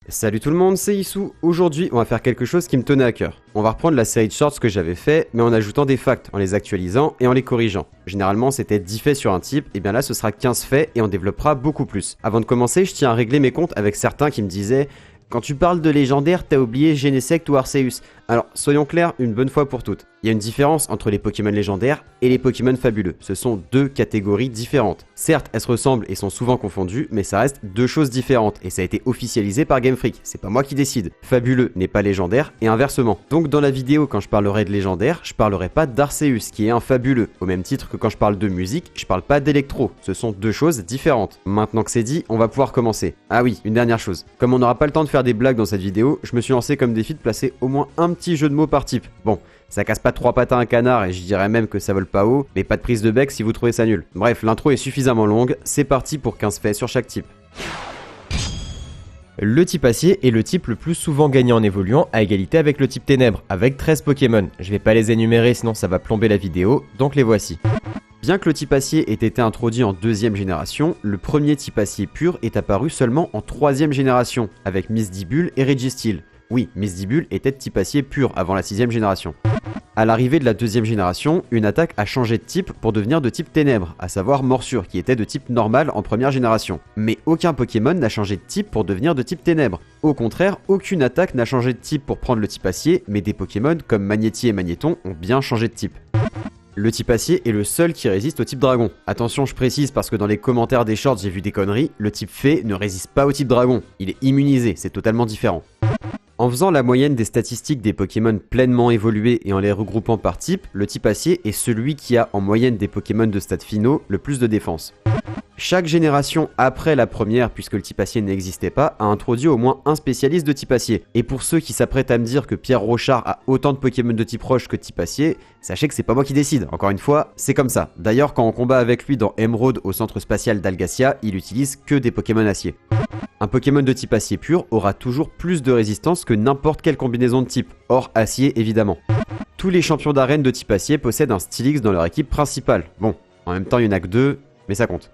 Salut tout le monde, c'est Issou. Aujourd'hui, on va faire quelque chose qui me tenait à cœur. On va reprendre la série de shorts que j'avais fait, mais en ajoutant des facts, en les actualisant et en les corrigeant. Généralement, c'était 10 faits sur un type, et bien là, ce sera 15 faits et on développera beaucoup plus. Avant de commencer, je tiens à régler mes comptes avec certains qui me disaient « Quand tu parles de légendaire, t'as oublié Genesect ou Arceus ». Alors, soyons clairs une bonne fois pour toutes. Il y a une différence entre les Pokémon légendaires et les Pokémon fabuleux. Ce sont deux catégories différentes. Certes, elles se ressemblent et sont souvent confondues, mais ça reste deux choses différentes, et ça a été officialisé par Game Freak. C'est pas moi qui décide. Fabuleux n'est pas légendaire, et inversement. Donc dans la vidéo, quand je parlerai de légendaire, je parlerai pas d'Arceus, qui est un fabuleux. Au même titre que quand je parle de musique, je parle pas d'électro. Ce sont deux choses différentes. Maintenant que c'est dit, on va pouvoir commencer. Ah oui, une dernière chose. Comme on n'aura pas le temps de faire des blagues dans cette vidéo, je me suis lancé comme défi de placer au moins un petit jeu de mots par type. Bon, ça casse pas 3 pattes à un canard et je dirais même que ça vole pas haut, mais pas de prise de bec si vous trouvez ça nul. Bref, l'intro est suffisamment longue, c'est parti pour 15 faits sur chaque type. Le type acier est le type le plus souvent gagné en évoluant à égalité avec le type ténèbres, avec 13 Pokémon. Je vais pas les énumérer sinon ça va plomber la vidéo, donc les voici. Bien que le type acier ait été introduit en 2ème génération, le premier type acier pur est apparu seulement en 3ème génération, avec Misdibule et Registeel. Oui, Misdibule était de type acier pur avant la 6ème génération. À l'arrivée de la 2ème génération, une attaque a changé de type pour devenir de type ténèbres, à savoir Morsure, qui était de type normal en 1ère génération. Mais aucun Pokémon n'a changé de type pour devenir de type ténèbres. Au contraire, aucune attaque n'a changé de type pour prendre le type acier, mais des Pokémon comme Magnéti et Magnéton ont bien changé de type. Le type acier est le seul qui résiste au type dragon. Attention, je précise parce que dans les commentaires des shorts j'ai vu des conneries, le type fée ne résiste pas au type dragon. Il est immunisé, c'est totalement différent. En faisant la moyenne des statistiques des Pokémon pleinement évolués et en les regroupant par type, le type acier est celui qui a en moyenne des Pokémon de stades finaux le plus de défense. Chaque génération après la première, puisque le type acier n'existait pas, a introduit au moins un spécialiste de type acier. Et pour ceux qui s'apprêtent à me dire que Pierre Rochard a autant de Pokémon de type roche que de type acier, sachez que c'est pas moi qui décide. Encore une fois, c'est comme ça. D'ailleurs, quand on combat avec lui dans Emerald au centre spatial d'Algacia, il utilise que des Pokémon acier. Un Pokémon de type acier pur aura toujours plus de résistance que n'importe quelle combinaison de type, hors acier évidemment. Tous les champions d'arène de type acier possèdent un Steelix dans leur équipe principale. Bon, en même temps il n'y en a que deux, mais ça compte.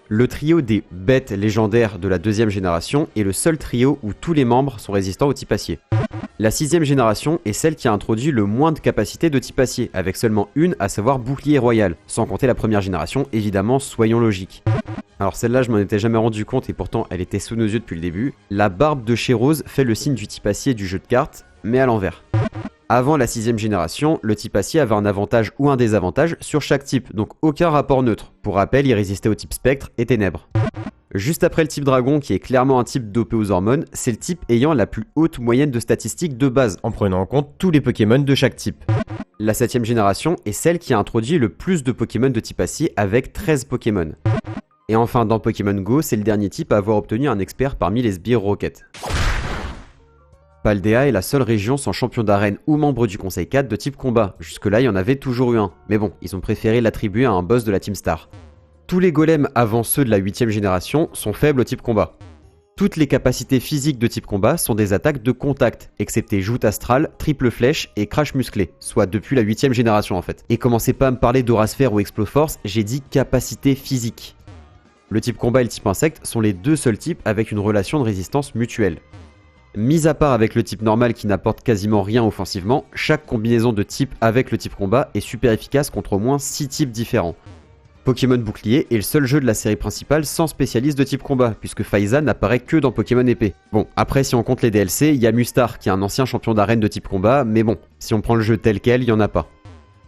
Le trio des bêtes légendaires de la 2ème génération est le seul trio où tous les membres sont résistants au type acier. La 6ème génération est celle qui a introduit le moins de capacités de type acier, avec seulement une, à savoir Bouclier Royal, sans compter la 1ère génération, évidemment, soyons logiques. Alors celle-là je m'en étais jamais rendu compte et pourtant elle était sous nos yeux depuis le début. La barbe de Chérose fait le signe du type acier du jeu de cartes, mais à l'envers. Avant la 6ème génération, le type acier avait un avantage ou un désavantage sur chaque type, donc aucun rapport neutre. Pour rappel, il résistait au type spectre et ténèbres. Juste après le type dragon, qui est clairement un type dopé aux hormones, c'est le type ayant la plus haute moyenne de statistiques de base, En prenant en compte tous les Pokémon de chaque type. La 7ème génération est celle qui a introduit le plus de Pokémon de type acier avec 13 Pokémon. Et enfin, dans Pokémon Go, c'est le dernier type à avoir obtenu un expert parmi les sbires Rocket. Paldea est la seule région sans champion d'arène ou membre du Conseil 4 de type combat. Jusque-là, il y en avait toujours eu un. Mais bon, ils ont préféré l'attribuer à un boss de la Team Star. Tous les golems avant ceux de la 8ème génération sont faibles au type combat. Toutes les capacités physiques de type combat sont des attaques de contact, excepté Joute Astrale, Triple Flèche et Crash Musclé, soit depuis la 8ème génération en fait. Et commencez pas à me parler d'Aurasphère ou Exploforce, j'ai dit capacité physique. Le type combat et le type insecte sont les deux seuls types avec une relation de résistance mutuelle. Mis à part avec le type normal qui n'apporte quasiment rien offensivement, chaque combinaison de type avec le type combat est super efficace contre au moins 6 types différents. Pokémon Bouclier est le seul jeu de la série principale sans spécialiste de type combat, puisque Faiza n'apparaît que dans Pokémon Épée. Bon, après si on compte les DLC, il y a Mustar qui est un ancien champion d'arène de type combat, mais bon, si on prend le jeu tel quel, il y en a pas.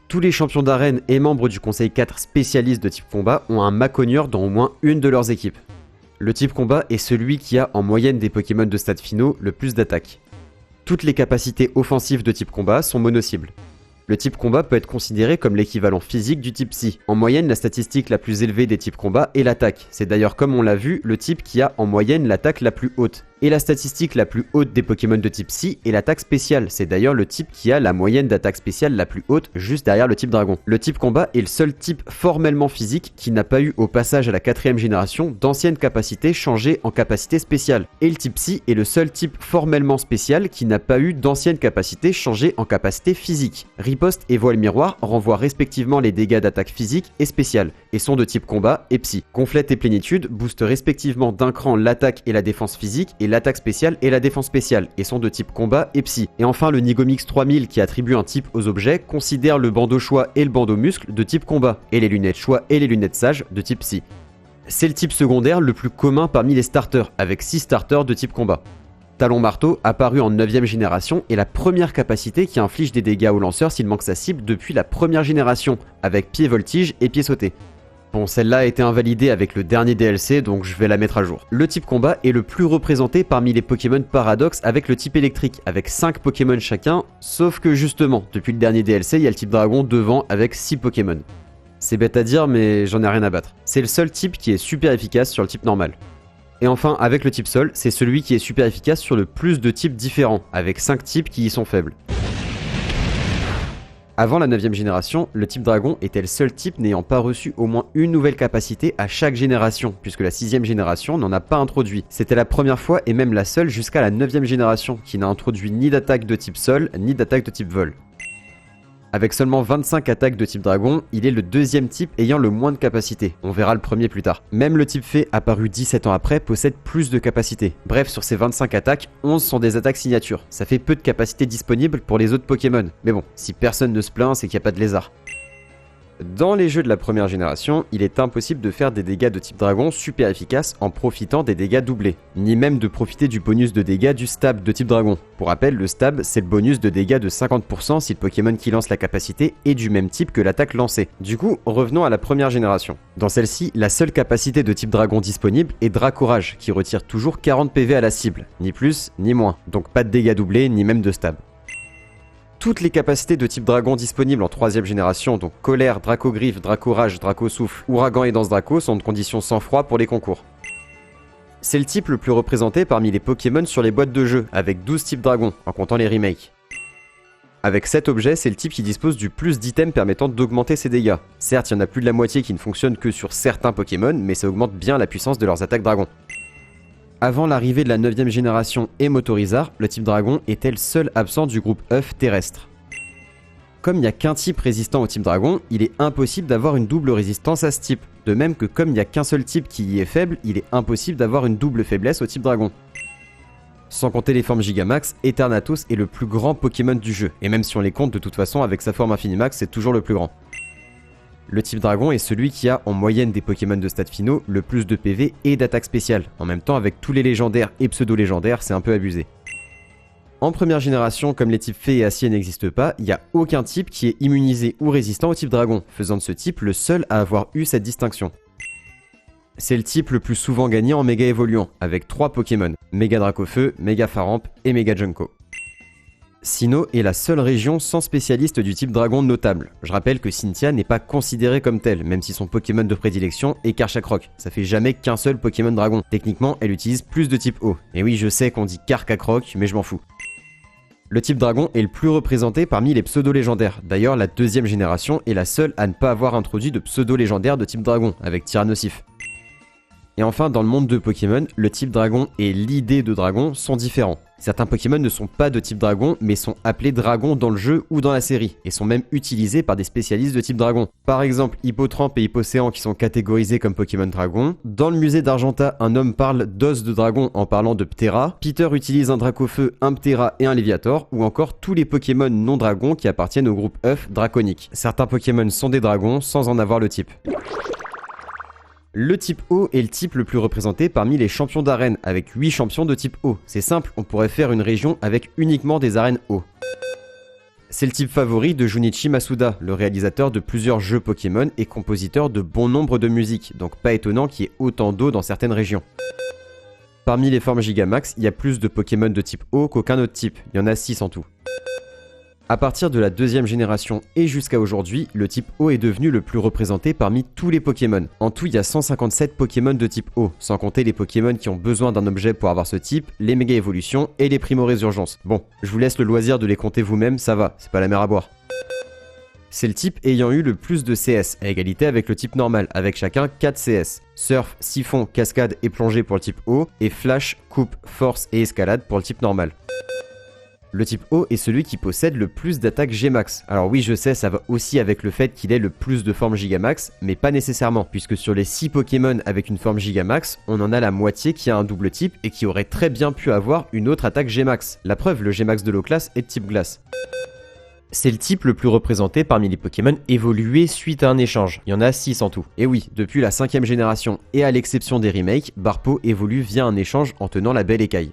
Tous les champions d'arène et membres du Conseil 4 spécialistes de type combat ont un Maconieur dans au moins une de leurs équipes. Le type combat est celui qui a en moyenne des Pokémon de stades finaux le plus d'attaques. Toutes les capacités offensives de type combat sont mono-cibles. Le type combat peut être considéré comme l'équivalent physique du type psy. En moyenne, la statistique la plus élevée des types combat est l'attaque. C'est d'ailleurs comme on l'a vu, le type qui a en moyenne l'attaque la plus haute. Et la statistique la plus haute des Pokémon de type psy est l'attaque spéciale. C'est d'ailleurs le type qui a la moyenne d'attaque spéciale la plus haute juste derrière le type dragon. Le type combat est le seul type formellement physique qui n'a pas eu au passage à la 4ème génération d'anciennes capacités changées en capacités spéciales. Et le type psy est le seul type formellement spécial qui n'a pas eu d'anciennes capacités changées en capacités physiques. Riposte et voile miroir renvoient respectivement les dégâts d'attaque physique et spéciale. et sont de type combat et psy. Gonflette et plénitude boostent respectivement d'un cran l'attaque et la défense physique et l'attaque spéciale et la défense spéciale et sont de type combat et psy. Et enfin le Nigomix 3000 qui attribue un type aux objets considère le bandeau choix et le bandeau muscle de type combat et les lunettes choix et les lunettes sage de type psy. C'est le type secondaire le plus commun parmi les starters avec 6 starters de type combat. Talon marteau, apparu en 9ème génération, est la première capacité qui inflige des dégâts au lanceur s'il manque sa cible depuis la première génération, avec pied voltige et pied sauté. Bon, celle-là a été invalidée avec le dernier DLC, donc je vais la mettre à jour. Le type combat est le plus représenté parmi les Pokémon Paradox avec le type électrique, avec 5 Pokémon chacun, sauf que justement, depuis le dernier DLC, il y a le type dragon devant avec 6 Pokémon. C'est bête à dire, mais j'en ai rien à battre. C'est le seul type qui est super efficace sur le type normal. Et enfin, avec le type sol, c'est celui qui est super efficace sur le plus de types différents, avec 5 types qui y sont faibles. Avant la 9ème génération, le type dragon était le seul type n'ayant pas reçu au moins une nouvelle capacité à chaque génération, puisque la 6ème génération n'en a pas introduit. C'était la première fois et même la seule jusqu'à la 9ème génération, qui n'a introduit ni d'attaque de type sol, ni d'attaque de type vol. Avec seulement 25 attaques de type dragon, il est le deuxième type ayant le moins de capacité. On verra le premier plus tard. Même le type fée, apparu 17 ans après, possède plus de capacité. Bref, sur ces 25 attaques, 11 sont des attaques signatures. Ça fait peu de capacités disponibles pour les autres Pokémon. Mais bon, si personne ne se plaint, c'est qu'il n'y a pas de lézard. Dans les jeux de la première génération, il est impossible de faire des dégâts de type dragon super efficaces en profitant des dégâts doublés, ni même de profiter du bonus de dégâts du stab de type dragon. Pour rappel, le stab, c'est le bonus de dégâts de 50% si le Pokémon qui lance la capacité est du même type que l'attaque lancée. Du coup, revenons à la première génération. Dans celle-ci, la seule capacité de type dragon disponible est Dracourage, qui retire toujours 40 PV à la cible, ni plus ni moins, donc pas de dégâts doublés ni même de stab. Toutes les capacités de type dragon disponibles en 3ème génération, donc colère, dracogriffe, dracourage, dracosouffle, ouragan et danse draco, sont de conditions sans froid pour les concours. C'est le type le plus représenté parmi les Pokémon sur les boîtes de jeu, avec 12 types dragons, en comptant les remakes. Avec 7 objets, c'est le type qui dispose du plus d'items permettant d'augmenter ses dégâts. Certes, il y en a plus de la moitié qui ne fonctionnent que sur certains Pokémon, mais ça augmente bien la puissance de leurs attaques dragons. Avant l'arrivée de la 9ème génération et Motorizard, le type dragon était le seul absent du groupe œuf terrestre. Comme il n'y a qu'un type résistant au type dragon, il est impossible d'avoir une double résistance à ce type. De même que comme il n'y a qu'un seul type qui y est faible, il est impossible d'avoir une double faiblesse au type dragon. Sans compter les formes Gigamax, Eternatus est le plus grand Pokémon du jeu, et même si on les compte de toute façon avec sa forme Infinimax, c'est toujours le plus grand. Le type dragon est celui qui a, en moyenne des Pokémon de stade finaux, le plus de PV et d'attaque spéciale. En même temps, avec tous les légendaires et pseudo-légendaires, c'est un peu abusé. En première génération, comme les types fées et acier n'existent pas, il n'y a aucun type qui est immunisé ou résistant au type dragon, faisant de ce type le seul à avoir eu cette distinction. C'est le type le plus souvent gagné en méga évoluant, avec 3 Pokémon, Méga Dracofeu, Méga Faramp et Méga Junko. Sinnoh est la seule région sans spécialiste du type dragon notable. Je rappelle que Cynthia n'est pas considérée comme telle, même si son Pokémon de prédilection est Karchakroc. Ça fait jamais qu'un seul Pokémon dragon. Techniquement, elle utilise plus de type eau. Et oui, je sais qu'on dit Karchakroc, mais je m'en fous. Le type dragon est le plus représenté parmi les pseudo-légendaires. D'ailleurs, la 2ème génération est la seule à ne pas avoir introduit de pseudo-légendaire de type dragon, avec Tyrannosif. Et enfin, dans le monde de Pokémon, le type dragon et l'idée de dragon sont différents. Certains Pokémon ne sont pas de type dragon, mais sont appelés dragons dans le jeu ou dans la série, et sont même utilisés par des spécialistes de type dragon. Par exemple, Hippotrampe et Hippocéan qui sont catégorisés comme Pokémon dragon. Dans le musée d'Argenta, un homme parle d'os de dragon en parlant de Ptera. Peter utilise un Dracofeu, un Ptera et un Léviator, ou encore tous les Pokémon non dragons qui appartiennent au groupe œuf draconique. Certains Pokémon sont des dragons sans en avoir le type. Le type eau est le type le plus représenté parmi les champions d'arène, avec 8 champions de type eau. C'est simple, on pourrait faire une région avec uniquement des arènes eau. C'est le type favori de Junichi Masuda, le réalisateur de plusieurs jeux Pokémon et compositeur de bon nombre de musiques, donc pas étonnant qu'il y ait autant d'eau dans certaines régions. Parmi les formes Gigamax, il y a plus de Pokémon de type eau qu'aucun autre type, il y en a 6 en tout. À partir de la 2ème génération et jusqu'à aujourd'hui, le type eau est devenu le plus représenté parmi tous les Pokémon. En tout, il y a 157 Pokémon de type eau, sans compter les Pokémon qui ont besoin d'un objet pour avoir ce type, les méga évolutions et les primo-résurgences. Bon, je vous laisse le loisir de les compter vous-même, ça va, c'est pas la mer à boire. C'est le type ayant eu le plus de CS, à égalité avec le type normal, avec chacun 4 CS. Surf, Siphon, Cascade et Plongée pour le type eau, et Flash, Coupe, Force et Escalade pour le type normal. Le type O est celui qui possède le plus d'attaques Gmax. Alors oui, je sais, ça va aussi avec le fait qu'il ait le plus de formes Gigamax, mais pas nécessairement, puisque sur les 6 Pokémon avec une forme Gigamax, on en a la moitié qui a un double type et qui aurait très bien pu avoir une autre attaque Gmax. La preuve, le Gmax de l'eau-classe est de type glace. C'est le type le plus représenté parmi les Pokémon évolués suite à un échange. Il y en a 6 en tout. Et oui, depuis la 5ème génération, et à l'exception des remakes, Barpo évolue via un échange en tenant la belle écaille.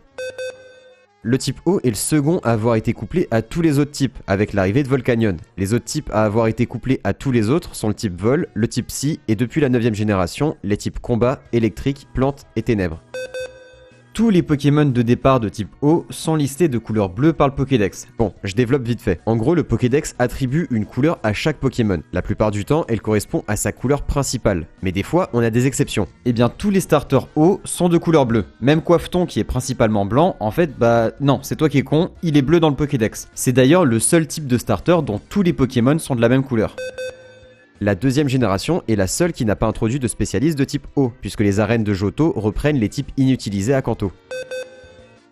Le type O est le second à avoir été couplé à tous les autres types, avec l'arrivée de Volcanion. Les autres types à avoir été couplés à tous les autres sont le type Vol, le type Psy, et depuis la 9ème génération, les types Combat, Électrique, Plante et Ténèbres. Tous les Pokémon de départ de type O sont listés de couleur bleue par le Pokédex. Bon, je développe vite fait. En gros, le Pokédex attribue une couleur à chaque Pokémon. La plupart du temps, elle correspond à sa couleur principale. Mais des fois, on a des exceptions. Eh bien, tous les starters O sont de couleur bleue. Même Coiffeton, qui est principalement blanc, en fait, non, c'est toi qui es con, il est bleu dans le Pokédex. C'est d'ailleurs le seul type de starter dont tous les Pokémon sont de la même couleur. La 2ème génération est la seule qui n'a pas introduit de spécialiste de type O, puisque les arènes de Johto reprennent les types inutilisés à Kanto.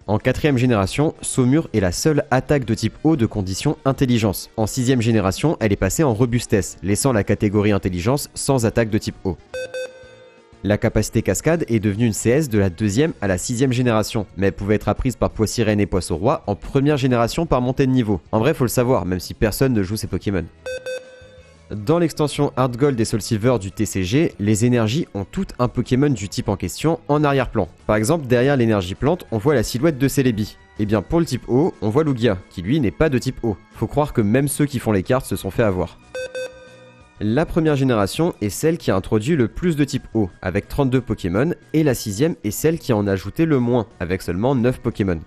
En 4ème génération, Saumur est la seule attaque de type O de condition intelligence. En 6ème génération, elle est passée en robustesse, laissant la catégorie intelligence sans attaque de type O. La capacité cascade est devenue une CS de la 2ème à la 6ème génération, mais elle pouvait être apprise par Poissirène et Poisson-Roi en 1ère génération par montée de niveau. En vrai, faut le savoir, même si personne ne joue ces Pokémon. Dans l'extension Heart Gold et Soul Silver du TCG, les énergies ont toutes un Pokémon du type en question en arrière-plan. Par exemple, derrière l'énergie plante, on voit la silhouette de Celebi. Et bien pour le type O, on voit Lugia, qui lui n'est pas de type O. Faut croire que même ceux qui font les cartes se sont fait avoir. La 1ère génération est celle qui a introduit le plus de type O, avec 32 Pokémon, et la 6ème est celle qui en a ajouté le moins, avec seulement 9 Pokémon.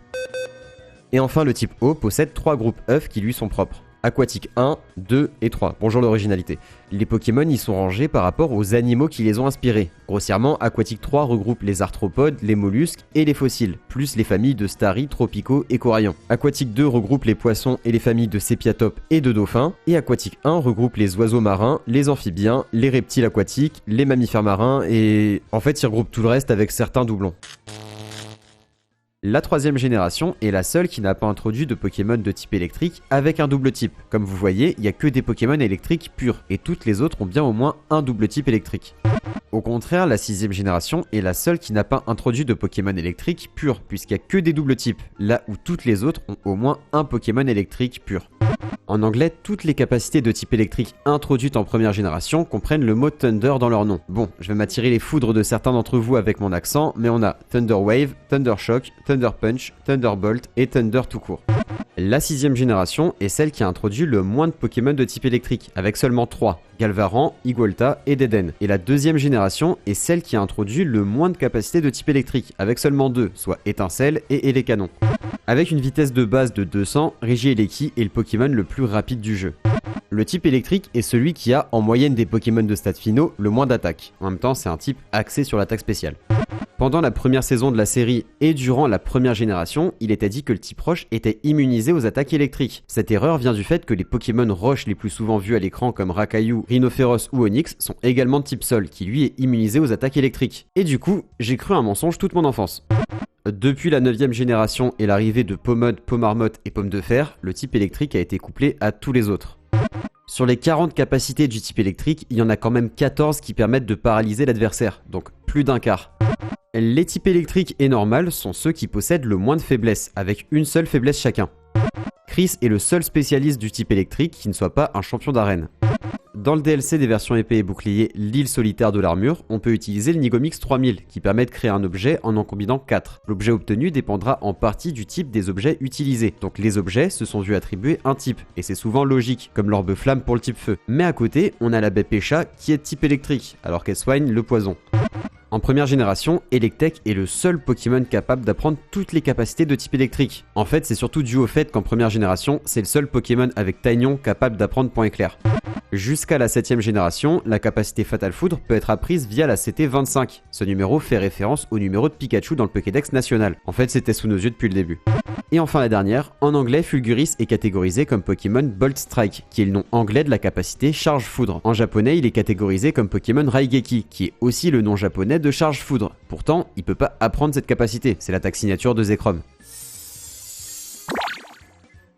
Et enfin, le type O possède 3 groupes œufs qui lui sont propres. Aquatique 1, 2 et 3. Bonjour l'originalité. Les Pokémon y sont rangés par rapport aux animaux qui les ont inspirés. Grossièrement, Aquatique 3 regroupe les arthropodes, les mollusques et les fossiles, plus les familles de Stari, Tropico et Coraillon. Aquatique 2 regroupe les poissons et les familles de Sépiatopes et de dauphins. Et Aquatique 1 regroupe les oiseaux marins, les amphibiens, les reptiles aquatiques, les mammifères marins et... En fait, il regroupe tout le reste avec certains doublons. La 3ème génération est la seule qui n'a pas introduit de Pokémon de type électrique avec un double type. Comme vous voyez, il n'y a que des Pokémon électriques purs, et toutes les autres ont bien au moins un double type électrique. Au contraire, la 6ème génération est la seule qui n'a pas introduit de Pokémon électrique pur, puisqu'il n'y a que des doubles types, là où toutes les autres ont au moins un Pokémon électrique pur. En anglais, toutes les capacités de type électrique introduites en 1ère génération comprennent le mot Thunder dans leur nom. Bon, je vais m'attirer les foudres de certains d'entre vous avec mon accent, mais on a Thunder Wave, Thunder Shock, Thunder Punch, Thunderbolt et Thunder tout court. La 6ème génération est celle qui a introduit le moins de Pokémon de type électrique, avec seulement 3, Galvaran, Igolta et Deden. Et la 2ème génération est celle qui a introduit le moins de capacités de type électrique, avec seulement 2, soit Étincelle et Élécanon. Avec une vitesse de base de 200, Regieleki est le Pokémon le plus rapide du jeu. Le type électrique est celui qui a, en moyenne des Pokémon de stade finaux, le moins d'attaque. En même temps, c'est un type axé sur l'attaque spéciale. Pendant la première saison de la série et durant la 1ère génération, il était dit que le type roche était immunisé aux attaques électriques. Cette erreur vient du fait que les Pokémon roches les plus souvent vus à l'écran comme Rakayu, Rhinophéros ou Onix sont également de type sol, qui lui est immunisé aux attaques électriques. Et du coup, j'ai cru un mensonge toute mon enfance. Depuis la 9ème génération et l'arrivée de Pommade, Pomarmotte et Pomme de Fer, le type électrique a été couplé à tous les autres. Sur les 40 capacités du type électrique, il y en a quand même 14 qui permettent de paralyser l'adversaire, donc plus d'un quart. Les types électriques et normales sont ceux qui possèdent le moins de faiblesses, avec une seule faiblesse chacun. Chris est le seul spécialiste du type électrique qui ne soit pas un champion d'arène. Dans le DLC des versions épée et bouclier L'île solitaire de l'armure, on peut utiliser le Nigomix 3000 qui permet de créer un objet en combinant 4. L'objet obtenu dépendra en partie du type des objets utilisés. Donc les objets se sont vus attribuer un type, et c'est souvent logique, comme l'orbe flamme pour le type feu. Mais à côté, on a la baie Pécha qui est de type électrique, alors qu'elle soigne le poison. En 1ère génération, Electek est le seul Pokémon capable d'apprendre toutes les capacités de type électrique. En fait, c'est surtout dû au fait qu'en 1ère génération, c'est le seul Pokémon avec Taignon capable d'apprendre Point Éclair. Jusqu'à la 7ème génération, la capacité Fatal Foudre peut être apprise via la CT25. Ce numéro fait référence au numéro de Pikachu dans le Pokédex national. En fait, c'était sous nos yeux depuis le début. Et enfin la dernière, en anglais, Fulguris est catégorisé comme Pokémon Bolt Strike, qui est le nom anglais de la capacité Charge Foudre. En japonais, il est catégorisé comme Pokémon Raigeki, qui est aussi le nom japonais de Charge Foudre. Pourtant, il peut pas apprendre cette capacité, c'est l'attaque signature de Zekrom.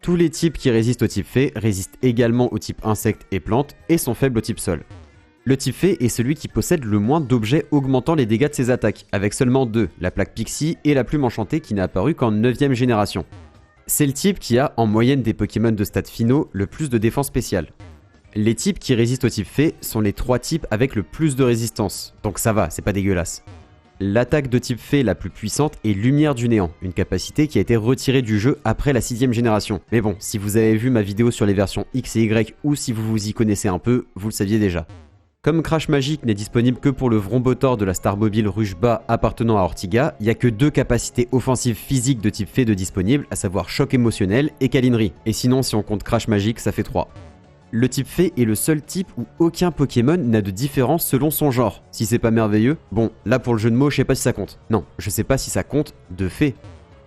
Tous les types qui résistent au type fée résistent également au type insectes et plantes et sont faibles au type sol. Le type fée est celui qui possède le moins d'objets augmentant les dégâts de ses attaques, avec seulement deux, la plaque Pixie et la plume enchantée qui n'a apparu qu'en 9ème génération. C'est le type qui a, en moyenne des Pokémon de stades finaux, le plus de défense spéciale. Les types qui résistent au type fée sont les 3 types avec le plus de résistance, donc ça va, c'est pas dégueulasse. L'attaque de type fée la plus puissante est Lumière du Néant, une capacité qui a été retirée du jeu après la 6ème génération. Mais bon, si vous avez vu ma vidéo sur les versions X et Y ou si vous vous y connaissez un peu, vous le saviez déjà. Comme Crash Magique n'est disponible que pour le Vrombotor de la Star Mobile Rouge Bas appartenant à Ortiga, il n'y a que 2 capacités offensives physiques de type fée de disponibles, à savoir Choc émotionnel et Câlinerie. Et sinon, si on compte Crash Magique, ça fait 3. Le type fée est le seul type où aucun Pokémon n'a de différence selon son genre. Si c'est pas merveilleux, bon, là pour le jeu de mots, je sais pas si ça compte. Non, je sais pas si ça compte de fée.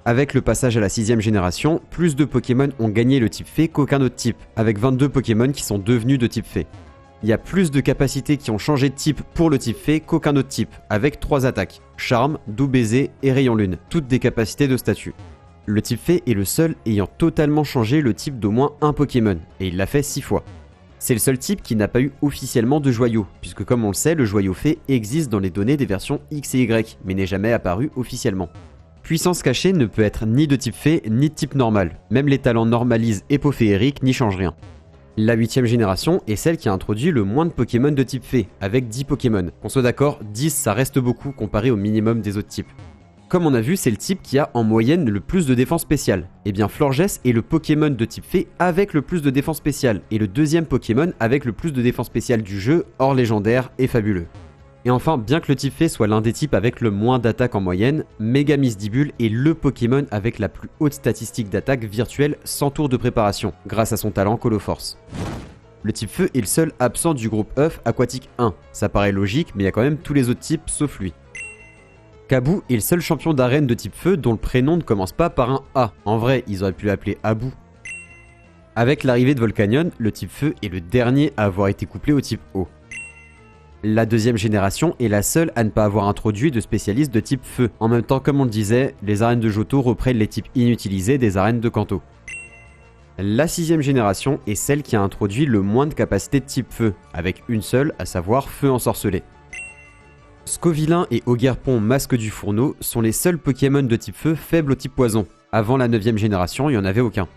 Avec le passage à la 6ème génération, plus de Pokémon ont gagné le type fée qu'aucun autre type, avec 22 Pokémon qui sont devenus de type fée. Il y a plus de capacités qui ont changé de type pour le type fée qu'aucun autre type, avec 3 attaques, Charme, Doux Baiser et Rayon Lune, toutes des capacités de statut. Le type fée est le seul ayant totalement changé le type d'au moins un Pokémon, et il l'a fait 6 fois. C'est le seul type qui n'a pas eu officiellement de joyau, puisque comme on le sait, le joyau fée existe dans les données des versions X et Y, mais n'est jamais apparu officiellement. Puissance cachée ne peut être ni de type fée, ni de type normal, même les talents Normalise et Peau féerique n'y changent rien. La 8ème génération est celle qui a introduit le moins de Pokémon de type fée, avec 10 Pokémon. Qu'on soit d'accord, 10 ça reste beaucoup comparé au minimum des autres types. Comme on a vu, c'est le type qui a en moyenne le plus de défense spéciale. Et bien Florges est le Pokémon de type fée avec le plus de défense spéciale, et le deuxième Pokémon avec le plus de défense spéciale du jeu, hors légendaire et fabuleux. Et enfin, bien que le type fée soit l'un des types avec le moins d'attaque en moyenne, Mega Misdibule est le Pokémon avec la plus haute statistique d'attaque virtuelle sans tour de préparation, grâce à son talent Coloforce. Le type feu est le seul absent du groupe œuf aquatique 1. Ça paraît logique, mais il y a quand même tous les autres types sauf lui. Kabou est le seul champion d'arène de type feu dont le prénom ne commence pas par un A. En vrai, ils auraient pu l'appeler Abou. Avec l'arrivée de Volcanion, le type feu est le dernier à avoir été couplé au type eau. La 2ème génération est la seule à ne pas avoir introduit de spécialistes de type feu. En même temps, comme on le disait, les arènes de Johto reprennent les types inutilisés des arènes de Kanto. La 6ème génération est celle qui a introduit le moins de capacités de type feu, avec une seule, à savoir feu ensorcelé. Scovillain et Ogerpon Masque du Fourneau sont les seuls Pokémon de type feu faibles au type poison. Avant la 9ème génération, il n'y en avait aucun.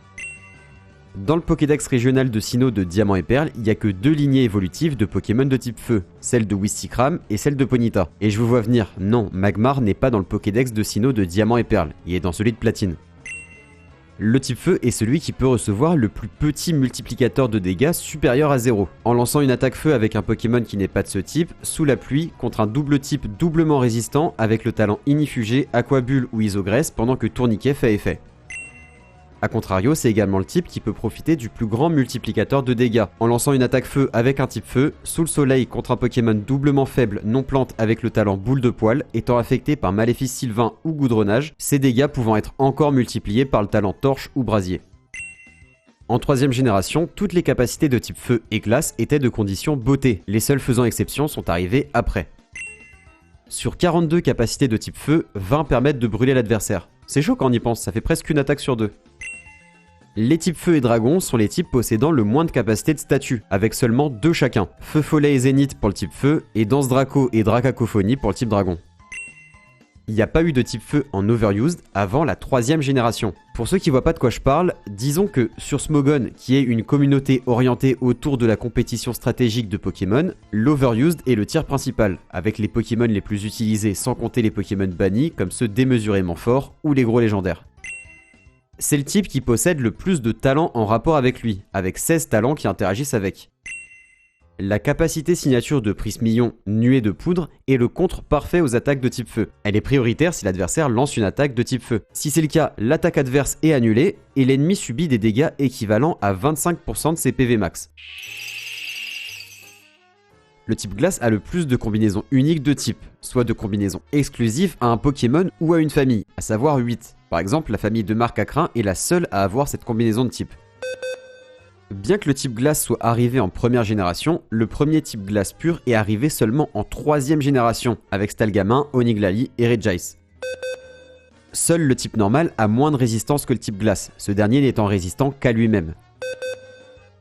Dans le Pokédex régional de Sinnoh de Diamant et Perle, il n'y a que 2 lignées évolutives de Pokémon de type feu, celle de Wistikram et celle de Ponyta. Et je vous vois venir, non, Magmar n'est pas dans le Pokédex de Sinnoh de Diamant et Perle, il est dans celui de Platine. Le type feu est celui qui peut recevoir le plus petit multiplicateur de dégâts supérieur à 0. En lançant une attaque feu avec un Pokémon qui n'est pas de ce type, sous la pluie, contre un double type doublement résistant avec le talent Inifugé, Aquabulle ou Isogresse pendant que Tourniquet fait effet. A contrario, c'est également le type qui peut profiter du plus grand multiplicateur de dégâts. En lançant une attaque feu avec un type feu, sous le soleil contre un Pokémon doublement faible non plante avec le talent Boule de Poil, étant affecté par Maléfice Sylvain ou Goudronnage, ces dégâts pouvant être encore multipliés par le talent Torche ou Brasier. En 3ème génération, toutes les capacités de type feu et glace étaient de condition beauté, les seules faisant exception sont arrivées après. Sur 42 capacités de type feu, 20 permettent de brûler l'adversaire. C'est chaud quand on y pense, ça fait presque une attaque sur 2. Les types feu et dragon sont les types possédant le moins de capacité de statut, avec seulement 2 chacun. Feu follet et zénith pour le type feu, et danse draco et dracacophonie pour le type dragon. Il n'y a pas eu de type feu en overused avant la 3ème génération. Pour ceux qui voient pas de quoi je parle, disons que sur Smogon, qui est une communauté orientée autour de la compétition stratégique de Pokémon, l'overused est le tir principal, avec les Pokémon les plus utilisés sans compter les Pokémon bannis comme ceux démesurément forts ou les gros légendaires. C'est le type qui possède le plus de talents en rapport avec lui, avec 16 talents qui interagissent avec. La capacité signature de Prismillon, Nuée de Poudre, est le contre parfait aux attaques de type feu. Elle est prioritaire si l'adversaire lance une attaque de type feu. Si c'est le cas, l'attaque adverse est annulée et l'ennemi subit des dégâts équivalents à 25% de ses PV max. Le type glace a le plus de combinaisons uniques de type, soit de combinaisons exclusives à un Pokémon ou à une famille, à savoir 8. Par exemple, la famille de Marcacrin est la seule à avoir cette combinaison de type. Bien que le type glace soit arrivé en 1ère génération, le premier type glace pur est arrivé seulement en 3ème génération, avec Stalgamin, Oniglali et Regice. seul le type normal a moins de résistance que le type glace, ce dernier n'étant résistant qu'à lui-même.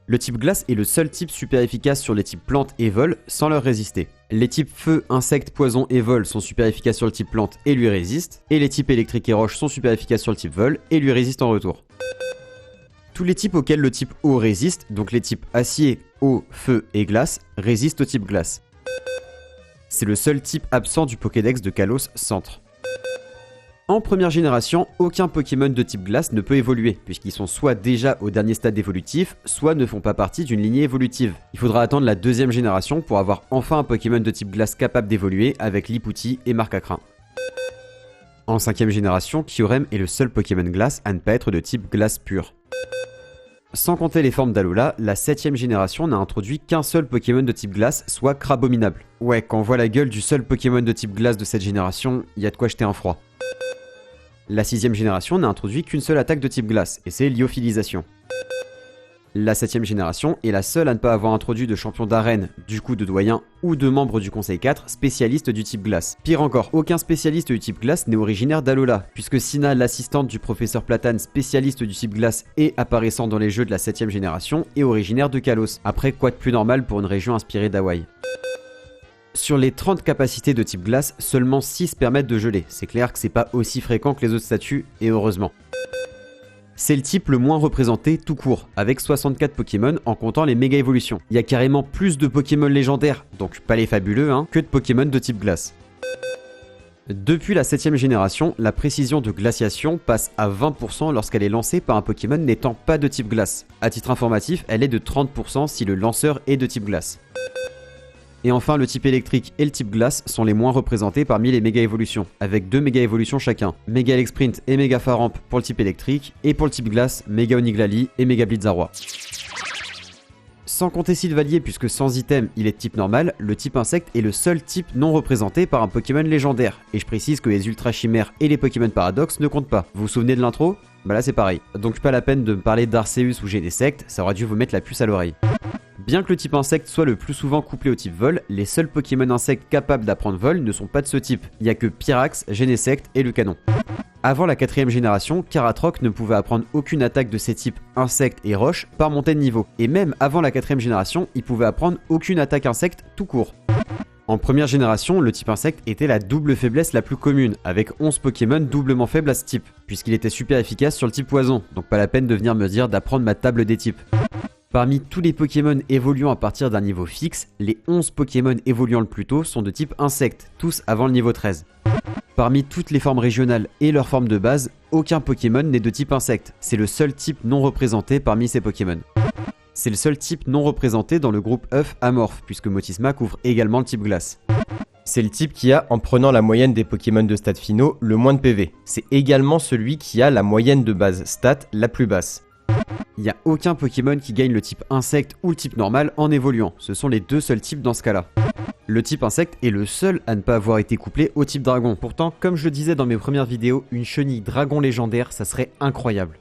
Le type glace est le seul type super efficace sur les types plantes et vol sans leur résister. Les types feu, insectes, poison et vol sont super efficaces sur le type plante et lui résistent, et les types électrique et roche sont super efficaces sur le type vol et lui résistent en retour. Tous les types auxquels le type eau résiste, donc les types acier, eau, feu et glace, résistent au type glace. C'est le seul type absent du Pokédex de Kalos Centre. En première génération, aucun Pokémon de type glace ne peut évoluer, puisqu'ils sont soit déjà au dernier stade évolutif, soit ne font pas partie d'une lignée évolutive. Il faudra attendre la deuxième génération pour avoir enfin un Pokémon de type glace capable d'évoluer avec Liputi et Marcacrin. En cinquième génération, Kyurem est le seul Pokémon glace à ne pas être de type glace pur. Sans compter les formes d'Alola, la 7ème génération n'a introduit qu'un seul Pokémon de type glace, soit Crabominable. Ouais, quand on voit la gueule du seul Pokémon de type glace de cette génération, y a de quoi jeter un froid. La 6ème génération n'a introduit qu'une seule attaque de type glace, et c'est Lyophilisation. La 7ème génération est la seule à ne pas avoir introduit de champion d'arène, du coup de doyen, ou de membre du Conseil 4 spécialiste du type glace. Pire encore, aucun spécialiste du type glace n'est originaire d'Alola, puisque Sina, l'assistante du professeur Platane spécialiste du type glace et apparaissant dans les jeux de la 7ème génération, est originaire de Kalos. Après, quoi de plus normal pour une région inspirée d'Hawaï. Sur les 30 capacités de type glace, seulement 6 permettent de geler. C'est clair que c'est pas aussi fréquent que les autres statuts, et heureusement. C'est le type le moins représenté tout court, avec 64 Pokémon en comptant les méga évolutions. Il y a carrément plus de Pokémon légendaires, donc pas les fabuleux, que de Pokémon de type glace. Depuis la 7ème génération, la précision de glaciation passe à 20% lorsqu'elle est lancée par un Pokémon n'étant pas de type glace. À titre informatif, elle est de 30% si le lanceur est de type glace. Et enfin, le type électrique et le type glace sont les moins représentés parmi les méga évolutions, avec 2 méga évolutions chacun. Méga Elexprint et Méga Faramp pour le type électrique, et pour le type glace, Méga Oniglali et Méga Blitzaroi. Sans compter Sylvalier, puisque sans item, il est de type normal, le type insecte est le seul type non représenté par un Pokémon légendaire. Et je précise que les Ultra Chimères et les Pokémon Paradoxe ne comptent pas. Vous vous souvenez de l'intro ? Bah là c'est pareil. Donc pas la peine de me parler d'Arceus ou Genesect, ça aurait dû vous mettre la puce à l'oreille. Bien que le type insecte soit le plus souvent couplé au type vol, les seuls Pokémon insectes capables d'apprendre vol ne sont pas de ce type. Il n'y a que Pyrax, Genesect et le canon. Avant la 4ème génération, Karatroc ne pouvait apprendre aucune attaque de ces types insectes et roches par montée de niveau. Et même avant la 4ème génération, il pouvait apprendre aucune attaque insecte tout court. En première génération, le type insecte était la double faiblesse la plus commune, avec 11 Pokémon doublement faibles à ce type, puisqu'il était super efficace sur le type poison, donc pas la peine de venir me dire d'apprendre ma table des types. Parmi tous les Pokémon évoluant à partir d'un niveau fixe, les 11 Pokémon évoluant le plus tôt sont de type insecte, tous avant le niveau 13. Parmi toutes les formes régionales et leurs formes de base, aucun Pokémon n'est de type insecte, c'est le seul type non représenté parmi ces Pokémon. C'est le seul type non représenté dans le groupe œuf amorphe, puisque Motisma couvre également le type glace. C'est le type qui a, en prenant la moyenne des Pokémon de stade finaux, le moins de PV. C'est également celui qui a la moyenne de base stat la plus basse. Il n'y a aucun Pokémon qui gagne le type insecte ou le type normal en évoluant, ce sont les deux seuls types dans ce cas-là. Le type insecte est le seul à ne pas avoir été couplé au type dragon. Pourtant, comme je le disais dans mes premières vidéos, une chenille dragon légendaire, ça serait incroyable.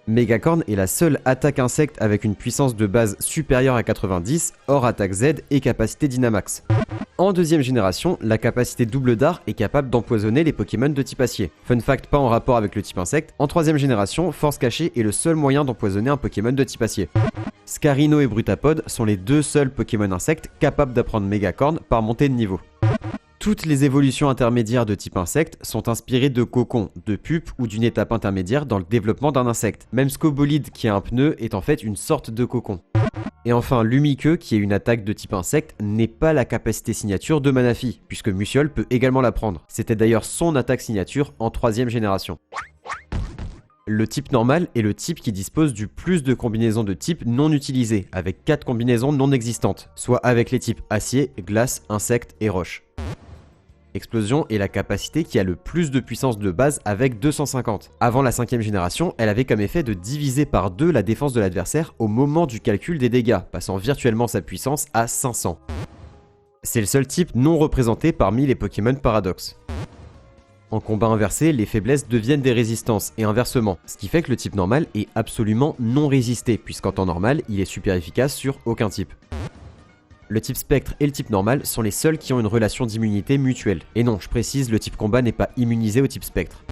Megacorn est la seule attaque insecte avec une puissance de base supérieure à 90, hors attaque Z et capacité Dynamax. En deuxième génération, la capacité double dard est capable d'empoisonner les Pokémon de type acier. Fun fact pas en rapport avec le type insecte, en troisième génération, Force Cachée est le seul moyen d'empoisonner un Pokémon de type acier. Scarino et Brutapod sont les deux seuls Pokémon insectes capables d'apprendre Megacorn par montée de niveau. Toutes les évolutions intermédiaires de type insecte sont inspirées de cocons, de pupe ou d'une étape intermédiaire dans le développement d'un insecte. Même Scobolide qui a un pneu est en fait une sorte de cocon. Et enfin, Lumiqueux, qui est une attaque de type insecte, n'est pas la capacité signature de Manafi, puisque Musiole peut également la prendre. C'était d'ailleurs son attaque signature en troisième génération. Le type normal est le type qui dispose du plus de combinaisons de types non utilisées, avec 4 combinaisons non existantes, soit avec les types acier, glace, insecte et roche. Explosion est la capacité qui a le plus de puissance de base avec 250. Avant la 5ème génération, elle avait comme effet de diviser par 2 la défense de l'adversaire au moment du calcul des dégâts, passant virtuellement sa puissance à 500. C'est le seul type non représenté parmi les Pokémon Paradoxe. En combat inversé, les faiblesses deviennent des résistances, et inversement, ce qui fait que le type normal est absolument non résisté, puisqu'en temps normal, il est super efficace sur aucun type. Le type spectre et le type normal sont les seuls qui ont une relation d'immunité mutuelle. Et non, je précise, le type combat n'est pas immunisé au type spectre.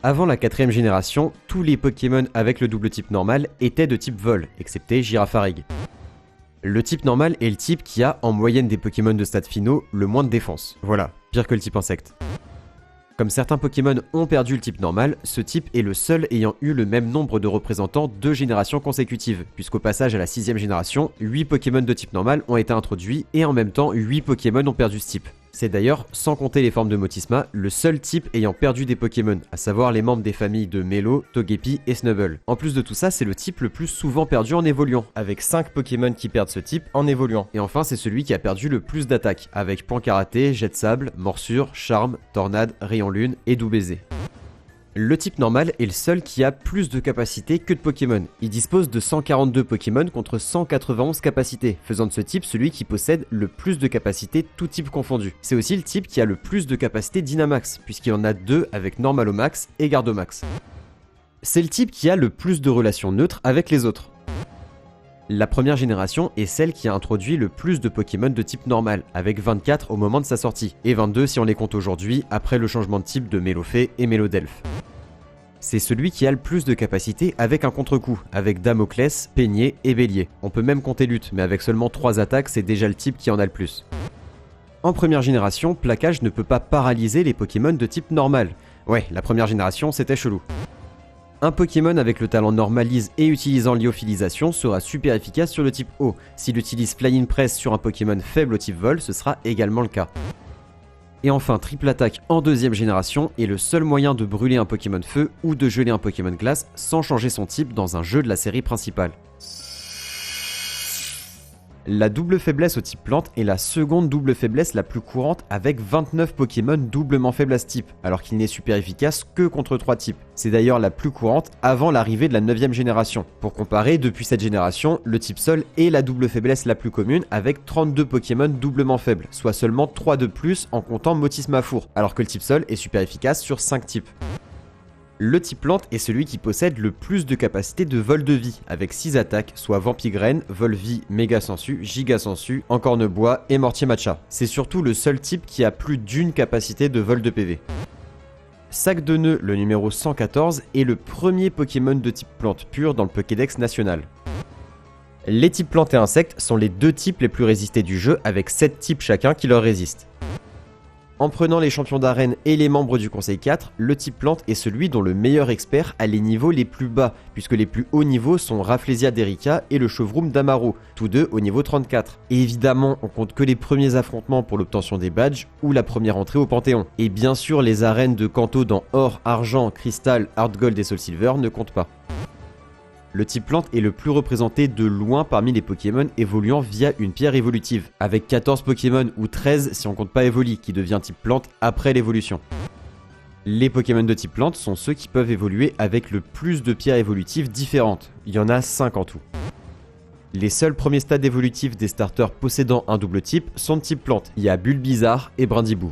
Avant la 4ème génération, tous les Pokémon avec le double type normal étaient de type vol, excepté Girafarig. Le type normal est le type qui a, en moyenne des Pokémon de stades finaux, le moins de défense. Voilà, pire que le type insecte. Comme certains Pokémon ont perdu le type normal, ce type est le seul ayant eu le même nombre de représentants 2 générations consécutives, puisqu'au passage à la 6ème génération, 8 Pokémon de type normal ont été introduits et en même temps 8 Pokémon ont perdu ce type. C'est d'ailleurs, sans compter les formes de Motisma, le seul type ayant perdu des Pokémon, à savoir les membres des familles de Melo, Togepi et Snubbull. En plus de tout ça, c'est le type le plus souvent perdu en évoluant, avec 5 Pokémon qui perdent ce type en évoluant. Et enfin, c'est celui qui a perdu le plus d'attaques, avec Point Karaté, Jet de Sable, Morsure, Charme, Tornade, Rayon Lune et Doux Baiser. Le type normal est le seul qui a plus de capacités que de Pokémon. Il dispose de 142 Pokémon contre 191 capacités, faisant de ce type celui qui possède le plus de capacités tout type confondu. C'est aussi le type qui a le plus de capacités Dynamax, puisqu'il en a 2 avec Normalomax et Gardomax. C'est le type qui a le plus de relations neutres avec les autres. La première génération est celle qui a introduit le plus de Pokémon de type normal, avec 24 au moment de sa sortie, et 22 si on les compte aujourd'hui, après le changement de type de Mélofée et Mélodelph. C'est celui qui a le plus de capacités avec un contre-coup, avec Damoclès, Peigné et Bélier. On peut même compter Lutte, mais avec seulement 3 attaques, c'est déjà le type qui en a le plus. En première génération, Plaquage ne peut pas paralyser les Pokémon de type normal. Ouais, la première génération, c'était chelou. Un Pokémon avec le talent Normalise et utilisant Lyophilisation sera super efficace sur le type eau. S'il utilise Flying Press sur un Pokémon faible au type vol, ce sera également le cas. Et enfin, triple attaque en deuxième génération est le seul moyen de brûler un Pokémon feu ou de geler un Pokémon glace sans changer son type dans un jeu de la série principale. La double faiblesse au type plante est la seconde double faiblesse la plus courante avec 29 Pokémon doublement faibles à ce type, alors qu'il n'est super efficace que contre 3 types. C'est d'ailleurs la plus courante avant l'arrivée de la 9ème génération. Pour comparer, depuis cette génération, le type sol est la double faiblesse la plus commune avec 32 Pokémon doublement faibles, soit seulement 3 de plus en comptant Motisma Four, alors que le type sol est super efficace sur 5 types. Le type plante est celui qui possède le plus de capacité de vol de vie, avec 6 attaques, soit Vampigraine, Volvie, Méga Sensu, Giga Sensu, Encorne-Bois et Mortier Matcha. C'est surtout le seul type qui a plus d'une capacité de vol de PV. Sac de nœud, le numéro 114, est le premier Pokémon de type plante pur dans le Pokédex national. Les types plantes et insectes sont les deux types les plus résistés du jeu, avec 7 types chacun qui leur résistent. En prenant les champions d'arène et les membres du conseil 4, le type plante est celui dont le meilleur expert a les niveaux les plus bas, puisque les plus hauts niveaux sont Rafflesia d'Erika et le Chevroom d'Amaro, tous deux au niveau 34. Et évidemment, on compte que les premiers affrontements pour l'obtention des badges ou la première entrée au Panthéon. Et bien sûr, les arènes de Kanto dans Or, Argent, Cristal, Heart Gold et Soul Silver ne comptent pas. Le type plante est le plus représenté de loin parmi les Pokémon évoluant via une pierre évolutive, avec 14 Pokémon ou 13 si on compte pas Evoli, qui devient type plante après l'évolution. Les Pokémon de type plante sont ceux qui peuvent évoluer avec le plus de pierres évolutives différentes, il y en a 5 en tout. Les seuls premiers stades évolutifs des starters possédant un double type sont de type plante, il y a Bulbizarre et Brindibou.